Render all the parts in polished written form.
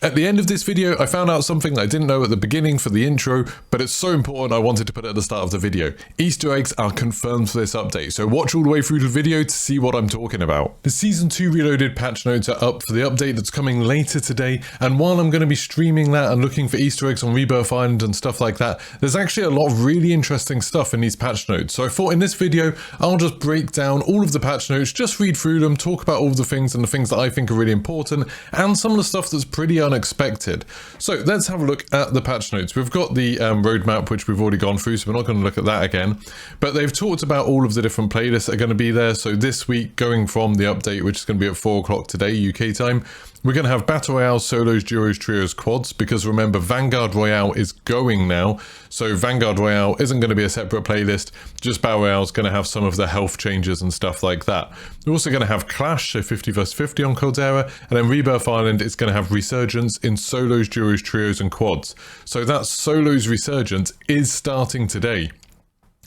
At the end of this video, I found out something that I didn't know at the beginning for the intro, but it's so important I wanted to put it at the start of the video. Easter eggs are confirmed for this update, so watch all the way through the video to see what I'm talking about. The Season 2 Reloaded patch notes are up for the update that's coming later today, and while I'm going to be streaming that and looking for Easter eggs on Rebirth Island and stuff like that, there's actually a lot of really interesting stuff in these patch notes. So I thought in this video, I'll just break down all of the patch notes, just read through them, talk about all of the things and the things that I think are really important, and some of the stuff that's pretty unexpected. So let's have a look at the patch notes. We've got the roadmap, which we've already gone through, so we're not going to look at that again. But they've talked about all of the different playlists that are going to be there. So this week, going from the update, which is going to be at 4 o'clock today, UK time, we're going to have Battle Royale, Solos, Duos, Trios, Quads, because remember, Vanguard Royale is going now. So Vanguard Royale isn't going to be a separate playlist, just Battle Royale is going to have some of the health changes and stuff like that. We're also going to have Clash, so 50 vs 50 on Caldera, and then Rebirth Island is going to have Resurgence in Solos, Duos, Trios, and Quads. So that Solos Resurgence is starting today.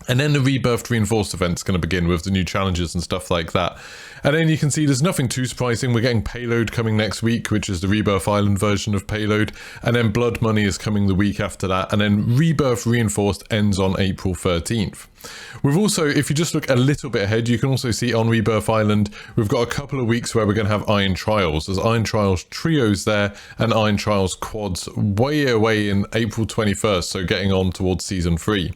And then the Rebirth Reinforced event is going to begin with the new challenges and stuff like that. And then you can see there's nothing too surprising. We're getting Payload coming next week, which is the Rebirth Island version of Payload. And then Blood Money is coming the week after that. And then Rebirth Reinforced ends on April 13th. We've also, if you just look a little bit ahead, you can also see on Rebirth Island, we've got a couple of weeks where we're going to have Iron Trials. There's Iron Trials Trios there and Iron Trials Quads way away in April 21st, so getting on towards Season 3.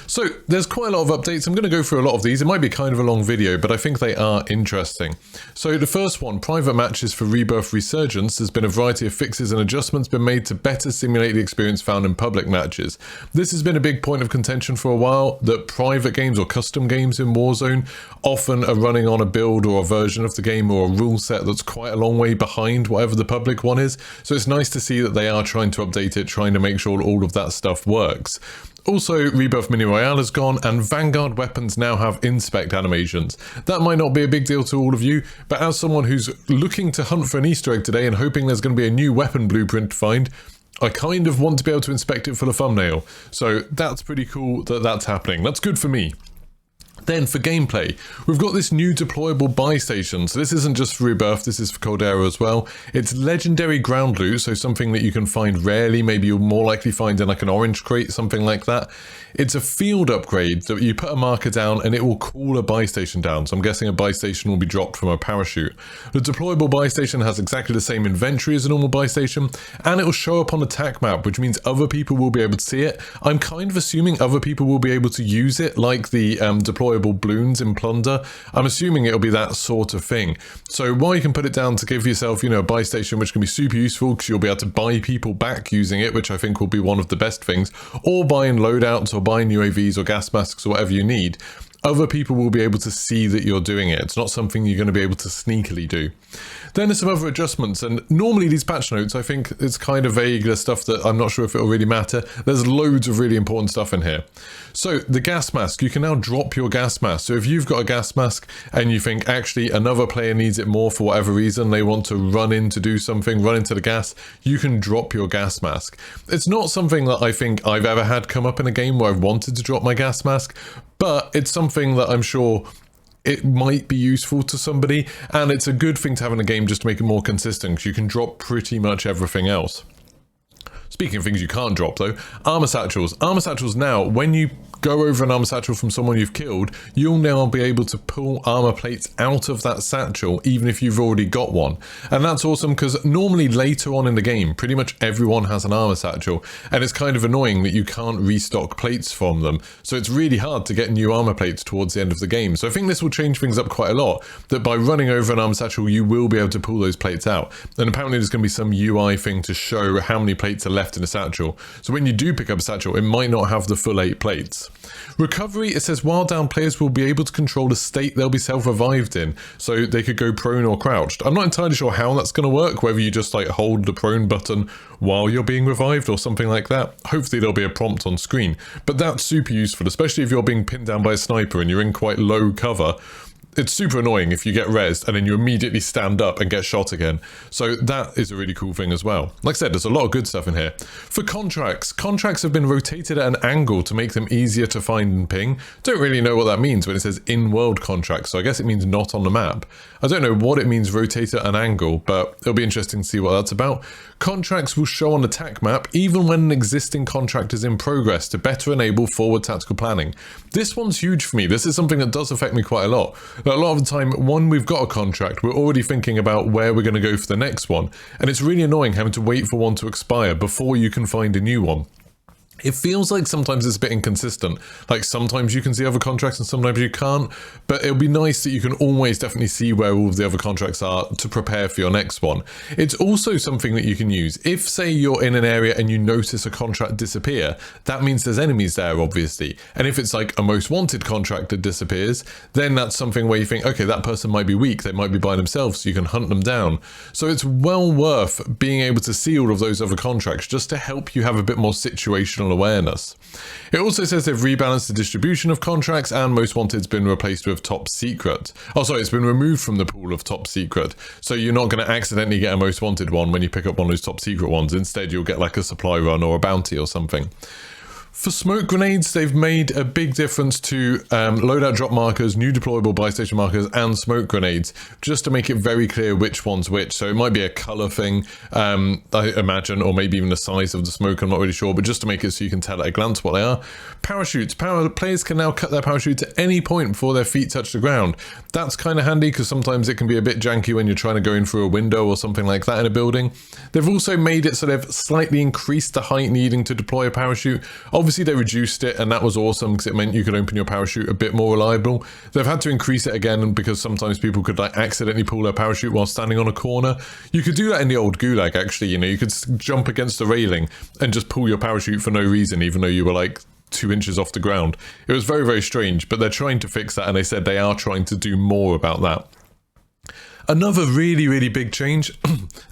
So there's quite a lot of updates. I'm going to go through a lot of these. It might be kind of a long video, but I think they are interesting. So the first one, private matches for Rebirth Resurgence. There's been a variety of fixes and adjustments been made to better simulate the experience found in public matches. This has been a big point of contention for a while, that private games or custom games in Warzone often are running on a build or a version of the game or a rule set that's quite a long way behind whatever the public one is. So it's nice to see that they are trying to update it, trying to make sure all of that stuff works. Also, Rebirth Mini Royale is gone, and Vanguard weapons now have inspect animations. That might not be a big deal to all of you, but as someone who's looking to hunt for an Easter egg today and hoping there's going to be a new weapon blueprint to find, I kind of want to be able to inspect it for the thumbnail. So that's pretty cool that that's happening. That's good for me. Then for gameplay, we've got this new deployable buy station. So this isn't just for Rebirth, this is for Caldera as well. It's legendary ground loot, so something that you can find rarely, maybe you'll more likely find in like an orange crate, something like that. It's a field upgrade, so you put a marker down and it will call a buy station down. So I'm guessing a buy station will be dropped from a parachute. The deployable buy station has exactly the same inventory as a normal buy station, and it will show up on the attack map, which means other people will be able to see it. I'm kind of assuming other people will be able to use it, like the deployable balloons in Plunder. I'm assuming it'll be that sort of thing. So while you can put it down to give yourself, a buy station, which can be super useful because you'll be able to buy people back using it, which I think will be one of the best things, or buying loadouts or buying UAVs or gas masks or whatever you need, other people will be able to see that you're doing it. It's not something you're going to be able to sneakily do. Then there's some other adjustments, and normally these patch notes, I think it's kind of vague. There's stuff that I'm not sure if it'll really matter. There's loads of really important stuff in here. So the gas mask, you can now drop your gas mask. So if you've got a gas mask and you think actually another player needs it more for whatever reason, they want to run in to do something, run into the gas, you can drop your gas mask. It's not something that I think I've ever had come up in a game where I've wanted to drop my gas mask, but it's something that I'm sure it might be useful to somebody, and it's a good thing to have in a game just to make it more consistent, because you can drop pretty much everything else. Speaking of things you can't drop though, armor satchels. Armor satchels now, when you go over an armor satchel from someone you've killed, you'll now be able to pull armor plates out of that satchel even if you've already got one. And that's awesome, because normally later on in the game, pretty much everyone has an armor satchel, and it's kind of annoying that you can't restock plates from them. So it's really hard to get new armor plates towards the end of the game. So I think this will change things up quite a lot, that by running over an armor satchel, you will be able to pull those plates out. And apparently there's going to be some UI thing to show how many plates are left in a satchel. So when you do pick up a satchel, it might not have the full 8 plates. Recovery, it says while down, players will be able to control the state they'll be self-revived in, so they could go prone or crouched. I'm not entirely sure how that's going to work, whether you just like hold the prone button while you're being revived or something like that. Hopefully there'll be a prompt on screen, but that's super useful, especially if you're being pinned down by a sniper and you're in quite low cover. it's super annoying if you get rezzed and then you immediately stand up and get shot again. So that is a really cool thing as well. Like I said, there's a lot of good stuff in here. For contracts have been rotated at an angle to make them easier to find and ping. Don't really know what that means when it says in-world contracts, so I guess it means not on the map. I don't know what it means rotated at an angle, but it'll be interesting to see what that's about. Contracts will show on the TAC map even when an existing contract is in progress to better enable forward tactical planning. This one's huge for me. This is something that does affect me quite a lot. A lot of the time, when we've got a contract, we're already thinking about where we're going to go for the next one. And it's really annoying having to wait for one to expire before you can find a new one. It feels like sometimes it's a bit inconsistent. Like sometimes you can see other contracts and sometimes you can't, but it'll be nice that you can always definitely see where all of the other contracts are to prepare for your next one. It's also something that you can use. If, say, you're in an area and you notice a contract disappear, that means there's enemies there, obviously. And if it's like a most wanted contract that disappears, then that's something where you think, okay, that person might be weak, they might be by themselves, so you can hunt them down. So it's well worth being able to see all of those other contracts just to help you have a bit more situational awareness. It also says they've rebalanced the distribution of contracts and most wanted's been replaced with top secret. Oh, sorry, it's been removed from the pool of top secret. So you're not going to accidentally get a most wanted one when you pick up one of those top secret ones. Instead, you'll get like a supply run or a bounty or something. For smoke grenades, they've made a big difference to loadout drop markers, new deployable buy station markers, and smoke grenades, just to make it very clear which one's which. So it might be a color thing, I imagine, or maybe even the size of the smoke, I'm not really sure, but just to make it so you can tell at a glance what they are. Parachutes. Players can now cut their parachute at any point before their feet touch the ground. That's kind of handy because sometimes it can be a bit janky when you're trying to go in through a window or something like that in a building. They've also made it so they've slightly increased the height needing to deploy a parachute. Obviously they reduced it and that was awesome because it meant you could open your parachute a bit more reliable. They've had to increase it again because sometimes people could like accidentally pull their parachute while standing on a corner. You could do that in the old gulag actually, you know, you could jump against the railing and just pull your parachute for no reason even though you were like 2 inches off the ground. It was very, very strange, but they're trying to fix that and they said they are trying to do more about that. Another really, really big change,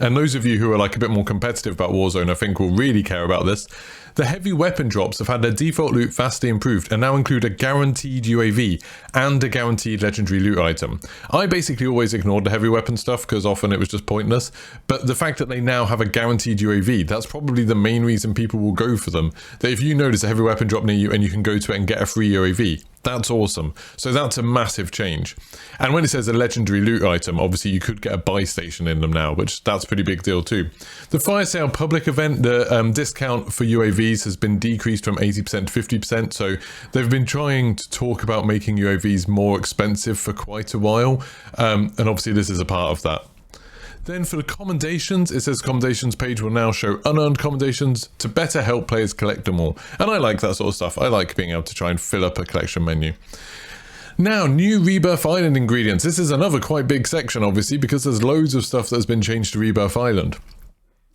and those of you who are like a bit more competitive about Warzone I think will really care about this. The heavy weapon drops have had their default loot vastly improved and now include a guaranteed UAV and a guaranteed legendary loot item. I basically always ignored the heavy weapon stuff because often it was just pointless, but the fact that they now have a guaranteed UAV, that's probably the main reason people will go for them. That if you notice a heavy weapon drop near you and you can go to it and get a free UAV, that's awesome. So that's a massive change. And when it says a legendary loot item, obviously you could get a buy station in them now, which that's a pretty big deal too. The fire sale public event, the discount for UAVs has been decreased from 80% to 50%. So they've been trying to talk about making UAVs more expensive for quite a while. And obviously this is a part of that. Then for the commendations, it says commendations page will now show unearned commendations to better help players collect them all. And I like that sort of stuff. I like being able to try and fill up a collection menu. Now, new Rebirth Island ingredients. This is another quite big section, obviously, because there's loads of stuff that's been changed to Rebirth Island.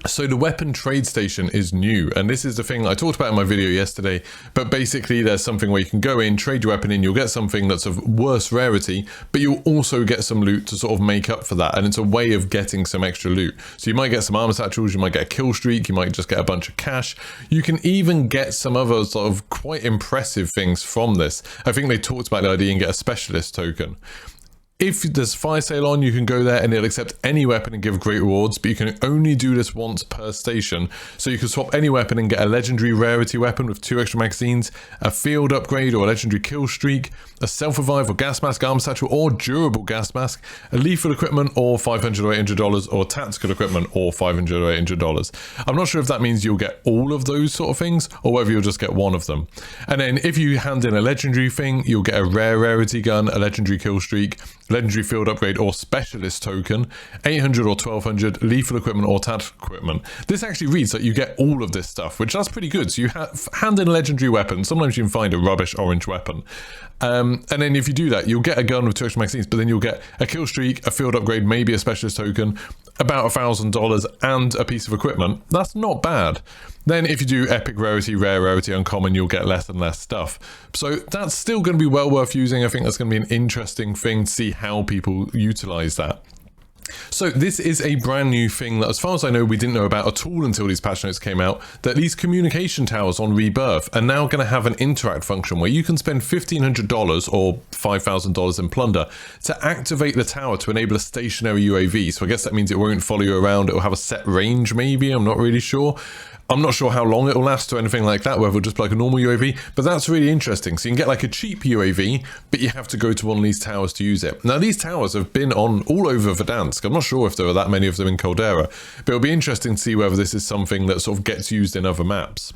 So the weapon trade station is new, and this is the thing I talked about in my video yesterday, but basically there's something where you can go in, trade your weapon in, you'll get something that's of worse rarity, but you'll also get some loot to sort of make up for that, and it's a way of getting some extra loot. So you might get some armor satchels, you might get a kill streak, you might just get a bunch of cash. You can even get some other sort of quite impressive things from this. I think they talked about the idea and get a specialist token. If there's fire sale on, you can go there and it'll accept any weapon and give great rewards, but you can only do this once per station. So you can swap any weapon and get a legendary rarity weapon with 2 extra magazines, a field upgrade or a legendary kill streak, a self-revive or gas mask, armor satchel or durable gas mask, a lethal equipment or $500 or $800, or tactical equipment or $500 or $800. I'm not sure if that means you'll get all of those sort of things or whether you'll just get one of them. And then if you hand in a legendary thing, you'll get a rare rarity gun, a legendary kill streak, legendary field upgrade or specialist token, 800 or 1200, lethal equipment or tactical equipment. This actually reads that you get all of this stuff, which that's pretty good. So you hand in a legendary weapon. Sometimes you can find a rubbish orange weapon. And then if you do that, you'll get a gun with 2 extra magazines, but then you'll get a kill streak, a field upgrade, maybe a specialist token, about $1,000 and a piece of equipment. That's not bad. Then if you do epic rarity, rare rarity, uncommon, you'll get less and less stuff. So that's still going to be well worth using. I think that's going to be an interesting thing to see how people utilize that. So this is a brand new thing that, as far as I know, we didn't know about at all until these patch notes came out, that these communication towers on Rebirth are now going to have an interact function where you can spend $1,500 or $5,000 in plunder to activate the tower to enable a stationary UAV. So I guess that means it won't follow you around. It will have a set range, maybe. I'm not really sure. I'm not sure how long it will last or anything like that, whether it'll just be like a normal UAV, but that's really interesting. So you can get like a cheap UAV, but you have to go to one of these towers to use it. Now, these towers have been on all over Verdansk. I'm not sure if there are that many of them in Caldera, but it'll be interesting to see whether this is something that sort of gets used in other maps.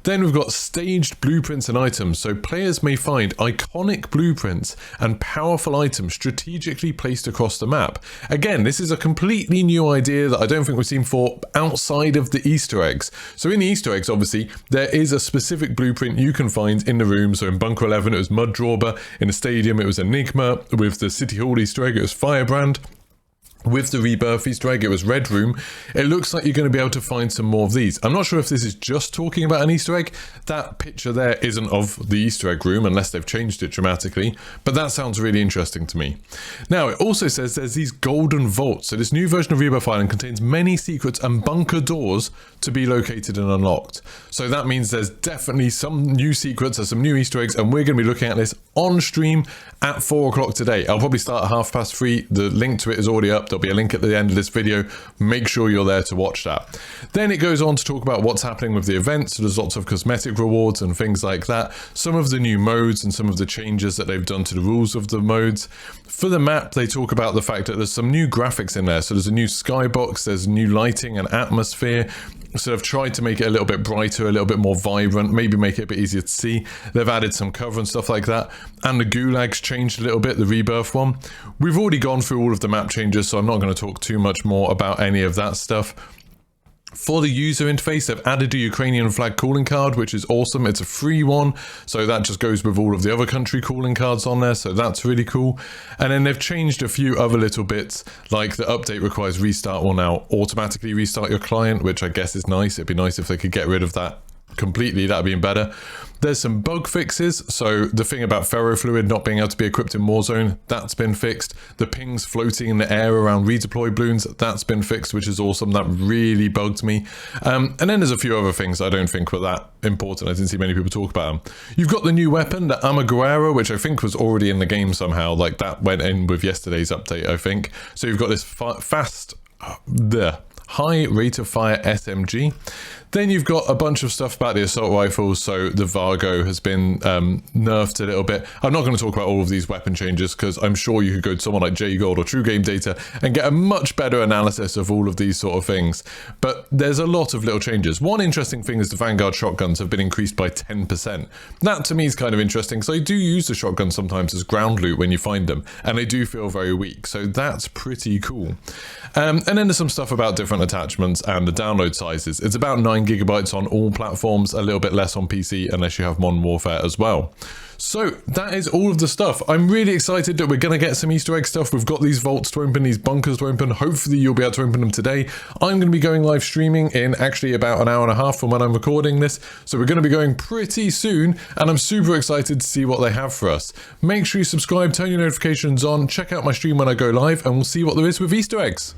Then we've got staged blueprints and items, so players may find iconic blueprints and powerful items strategically placed across the map. Again, this is a completely new idea that I don't think we've seen for outside of the Easter eggs. So in the Easter eggs, obviously, there is a specific blueprint you can find in the room. So in Bunker 11, it was Mud Drawber. In the Stadium, it was Enigma. With the City Hall Easter egg, it was Firebrand. With the Rebirth Easter egg, it was Red Room. It looks like you're going to be able to find some more of these. I'm not sure if this is just talking about an Easter egg. That picture there isn't of the Easter egg room unless they've changed it dramatically, but that sounds really interesting to me. Now, it also says there's these golden vaults. So this new version of Rebirth Island contains many secrets and bunker doors to be located and unlocked. So that means there's definitely some new secrets, there's some new Easter eggs, and we're going to be looking at this on stream at 4 o'clock today. I'll probably start at 3:30. The link to it is already up. There'll be a link at the end of this video. Make sure you're there to watch that. Then it goes on to talk about what's happening with the events. So there's lots of cosmetic rewards and things like that. Some of the new modes and some of the changes that they've done to the rules of the modes. For the map, they talk about the fact that there's some new graphics in there. So there's a new skybox, there's new lighting and atmosphere. So they've tried to make it a little bit brighter, a little bit more vibrant, maybe make it a bit easier to see. They've added some cover and stuff like that. And the gulag's changed a little bit, the Rebirth one. We've already gone through all of the map changes, so I'm not going to talk too much more about any of that stuff. For the user interface, they've added a Ukrainian flag calling card, which is awesome. It's a free one, so that just goes with all of the other country calling cards on there, so that's really cool. And then they've changed a few other little bits, like the update requires restart will now automatically restart your client, which I guess is nice. It'd be nice if they could get rid of that completely. That'd be better. There's some bug fixes. So the thing about ferrofluid not being able to be equipped in Warzone, that's been fixed. The pings floating in the air around redeploy balloons, that's been fixed, which is awesome. That really bugged me. And then there's a few other things I don't think were that important. I didn't see many people talk about them. You've got the new weapon, the Amaguera, which I think was already in the game somehow. Like that went in with yesterday's update, I think. So you've got this high rate of fire SMG. Then you've got a bunch of stuff about the assault rifles. So the Vargo has been nerfed a little bit. I'm not going to talk about all of these weapon changes because I'm sure you could go to someone like JGold or True Game Data and get a much better analysis of all of these sort of things. But there's a lot of little changes. One interesting thing is the Vanguard shotguns have been increased by 10%. That to me is kind of interesting. So I do use the shotgun sometimes as ground loot when you find them, and they do feel very weak. So that's pretty cool. And then there's some stuff about different attachments and the download sizes. It's about 9 gigabytes on all platforms, a little bit less on PC unless you have Modern Warfare as well. So that is all of the stuff. I'm really excited that we're going to get some Easter egg stuff. We've got these vaults to open, these bunkers to open. Hopefully you'll be able to open them today. I'm going to be going live streaming in actually about an hour and a half from when I'm recording this. So we're going to be going pretty soon, and I'm super excited to see what they have for us. Make sure you subscribe, turn your notifications on, check out my stream when I go live, and we'll see what there is with Easter eggs.